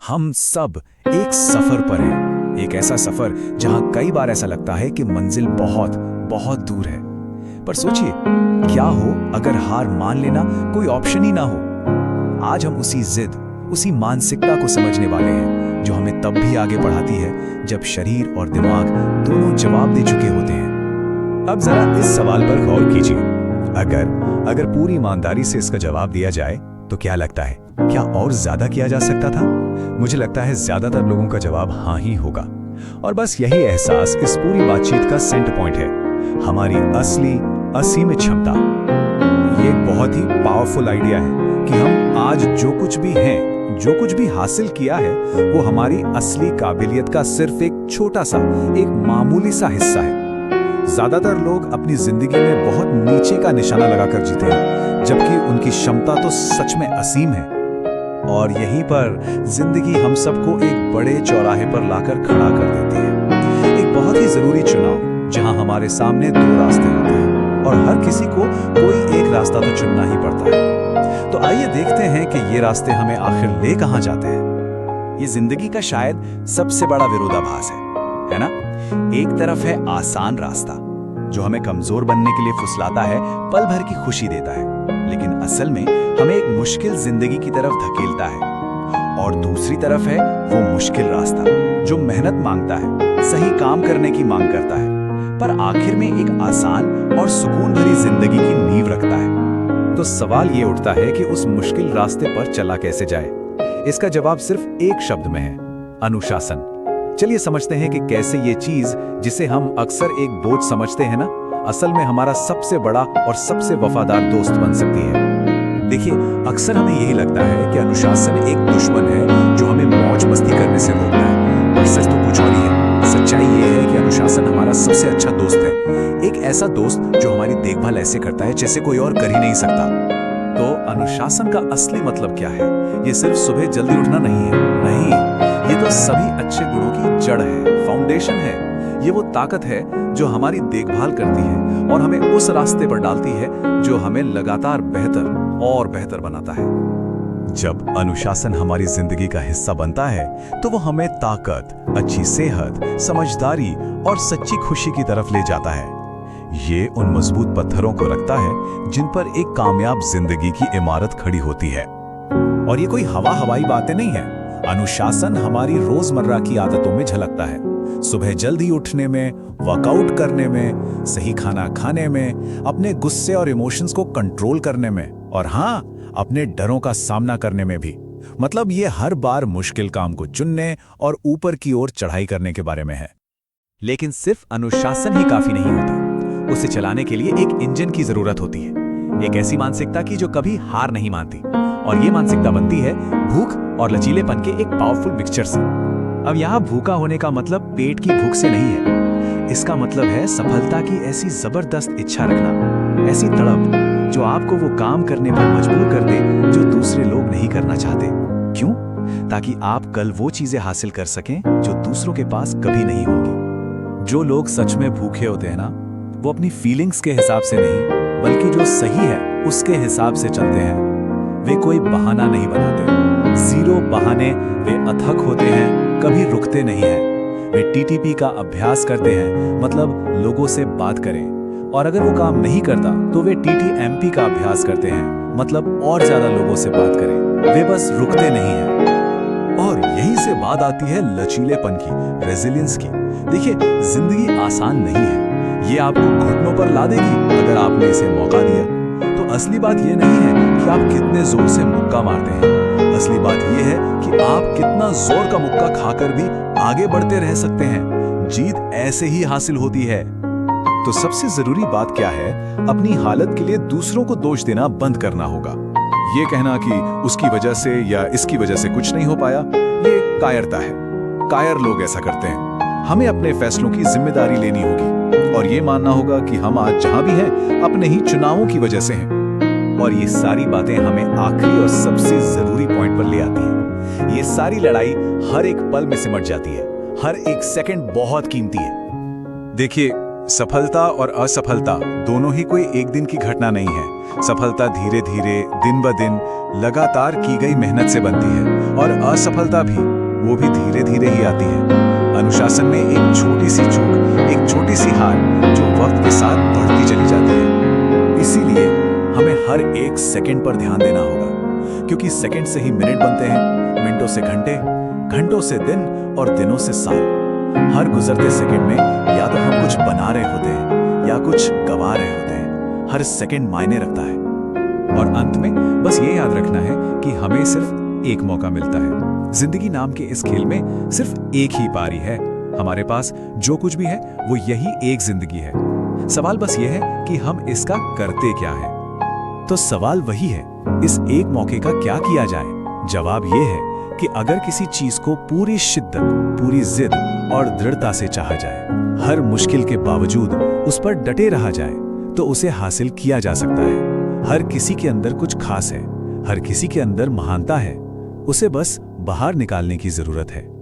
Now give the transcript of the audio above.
हम सब एक सफर पर हैं, एक ऐसा सफर जहां कई बार ऐसा लगता है कि मंजिल बहुत बहुत दूर है। पर सोचिए, क्या हो अगर हार मान लेना कोई ऑप्शन ही ना हो। आज हम उसी जिद, उसी मानसिकता को समझने वाले हैं जो हमें तब भी आगे बढ़ाती है जब शरीर और दिमाग दोनों जवाब दे चुके होते हैं। अब जरा इस सवाल पर गौर कीजिए। अगर पूरी ईमानदारी से इसका जवाब दिया जाए तो क्या लगता है, क्या और ज्यादा किया जा सकता था? मुझे लगता है ज्यादातर लोगों का जवाब हाँ ही होगा। और बस यही एहसास इस पूरी बातचीत का सेंटर पॉइंट है, हमारी असली असीमित क्षमता। ये एक बहुत ही पावरफुल आइडिया है कि हम आज जो कुछ भी हैं, जो कुछ भी हासिल किया है, वो हमारी असली काबिलियत का सिर्फ एक छोटा सा, एक मामूली सा हिस्सा है। ज्यादातर लोग अपनी जिंदगी में बहुत नीचे का निशाना लगाकर जीते हैं, जबकि उनकी क्षमता तो सच में असीम है। और यहीं पर जिंदगी हम सबको एक बड़े चौराहे पर लाकर खड़ा कर देती है, एक बहुत ही जरूरी चुनाव, जहां हमारे सामने दो रास्ते होते हैं और हर किसी को कोई एक रास्ता तो चुनना ही पड़ता है। तो आइए देखते हैं कि ये रास्ते हमें आखिर ले कहां जाते हैं। ये जिंदगी का शायद सबसे बड़ा विरोधाभास है ना? एक तरफ है आसान रास्ता जो हमें कमजोर बनने के लिए फुसलाता है, पल भर की खुशी देता है, लेकिन असल में हमें एक मुश्किल जिंदगी की तरफ धकेलता है। और दूसरी तरफ है वो मुश्किल रास्ता जो मेहनत मांगता है, सही काम करने की मांग करता है, पर आखिर में एक आसान और सुकून भरी जिंदगी की नींव रखता है। तो सवाल ये उठता है कि उस मुश्किल रास्ते पर चला कैसे जाए। इसका जवाब सिर्फ एक शब्द में है, अनुशासन। चलिए समझते हैं कि कैसे ये चीज, जिसे हम अक्सर एक बोझ समझते हैं ना, असल में हमारा सबसे बड़ा और सबसे वफादार दोस्त बन सकती है। देखिए, अक्सर हमें यही लगता है कि अनुशासन एक दुश्मन है जो हमें मौज मस्ती करने से रोकता है, पर सच तो कुछ और ही है। सच्चाई ये है कि अनुशासन हमारा सबसे अच्छा दोस्त है, एक ऐसा दोस्त जो हमारी देखभाल ऐसे करता है जैसे कोई और कर ही नहीं सकता। तो अनुशासन का असली मतलब क्या है? ये सिर्फ सुबह जल्दी उठना नहीं है, नहीं, ये तो सभी अच्छे गुणों की जड़ है, फाउंडेशन है। ये वो ताकत है जो हमारी देखभाल करती है और हमें उस रास्ते पर डालती है जो हमें लगातार बेहतर और बेहतर बनाता है। जब अनुशासन हमारी जिंदगी का हिस्सा बनता है तो वो हमें ताकत, अच्छी सेहत, समझदारी और सच्ची खुशी की तरफ ले जाता है। ये उन मजबूत पत्थरों को रखता है जिन पर एक कामयाब जिंदगी की इमारत खड़ी होती है। और ये कोई हवाई बातें नहीं है। अनुशासन हमारी रोजमर्रा की आदतों में झलकता है, सुबह जल्दी उठने में, वर्कआउट करने में, सही खाना खाने में, अपने गुस्से और इमोशंस को कंट्रोल करने में, और हाँ, अपने डरों का सामना करने में भी। मतलब ये हर बार मुश्किल काम को चुनने और ऊपर की ओर चढ़ाई करने के बारे में है। लेकिन सिर्फ अनुशासन ही काफी नहीं होता, उसे चलाने के लिए एक इंजन की जरूरत होती है, एक ऐसी मानसिकता की जो कभी हार नहीं मानती। और ये मानसिकता बनती है भूख और लचीलेपन के एक पावरफुल मिक्सचर से। अब यहाँ भूखा होने का मतलब पेट की भूख से नहीं है, इसका मतलब है सफलता की ऐसी जबरदस्त इच्छा रखना, ऐसी तड़प जो आपको वो काम करने पर मजबूर कर दे जो दूसरे लोग नहीं करना चाहते। क्यों? ताकि आप कल वो चीजें हासिल कर सकें जो दूसरों के पास कभी नहीं होंगी। जो लोग सच में भूखे होते हैं ना, वो अपनी फीलिंग्स के हिसाब से नहीं, बल्कि जो सही है उसके हिसाब से चलते हैं। वे कोई बहाना नहीं बनाते, जीरो बहाने। वे अथक होते हैं, कभी रुकते नहीं हैं। वे टीटीपी का अभ्यास करते हैं, मतलब लोगों से बात करें, और अगर वो काम नहीं करता तो वे टीटीएमपी का अभ्यास करते हैं, मतलब और ज्यादा लोगों से बात करें। वे बस रुकते नहीं हैं। और यहीं से बात आती है लचीलेपन की, रेजिलियंस की। देखिए, जिंदगी आसान नहीं है, ये आपको घुटनों पर ला देगी अगर आपने इसे मौका दिया। तो असली बात ये नहीं है कि आप कितने जोर से मुक्का मारते हैं, असली बात ये है कि आप कितना जोर का मुक्का खाकर भी आगे बढ़ते रह सकते हैं। जीत ऐसे ही हासिल होती है। तो सबसे जरूरी बात क्या है? अपनी हालत के लिए दूसरों को दोष देना बंद करना होगा। ये कहना कि उसकी वजह से या इसकी वजह से कुछ नहीं हो पाया, ये कायरता है। कायर लोग ऐसा करते हैं। हमें अपने फैसलों की जिम्मेदारी लेनी होगी और ये मानना होगा कि हम आज जहां भी हैं अपने ही चुनावों की वजह से हैं। और ये सारी बातें हमें आखिरी और सबसे जरूरी पॉइंट पर ले आती हैं। ये सारी लड़ाई हर एक पल में सिमट जाती है, हर एक सेकंड बहुत कीमती है। देखिए, सफलता और असफलता दोनों ही कोई एक दिन की घटना नहीं है। सफलता धीरे धीरे, दिन ब दिन, लगातार की गई मेहनत से बनती है, और असफलता भी वो भी धीरे धीरे ही आती है। अनुशासन में एक छोटी सी चूक, एक छोटी सी हार जो वक्त के साथ बढ़ती चली जाती है। इसीलिए हमें हर एक सेकंड पर ध्यान देना होगा, क्योंकि सेकंड से ही मिनट बनते हैं, मिनटों से घंटे, घंटों से दिन और दिनों से साल। हर गुजरते सेकंड में या तो हम कुछ बना रहे होते हैं या कुछ गवा रहे होते हैं। हर सेकंड मायने रखता है। और अंत में बस ये याद रखना है कि हमें सिर्फ एक मौका मिलता है। जिंदगी नाम के इस खेल में सिर्फ एक ही पारी है। हमारे पास जो कुछ भी है वो यही एक जिंदगी है। सवाल बस ये है कि हम इसका करते क्या है। तो सवाल वही है, इस एक मौके का क्या किया जाए? जवाब ये है कि अगर किसी चीज को पूरी शिद्दत, पूरी जिद और दृढ़ता से चाहा जाए, हर मुश्किल के बावजूद उस पर डटे रहा जाए, तो उसे हासिल किया जा सकता है। हर किसी के अंदर कुछ खास है, हर किसी के अंदर महानता है। उसे बस बाहर निकालने की जरूरत है।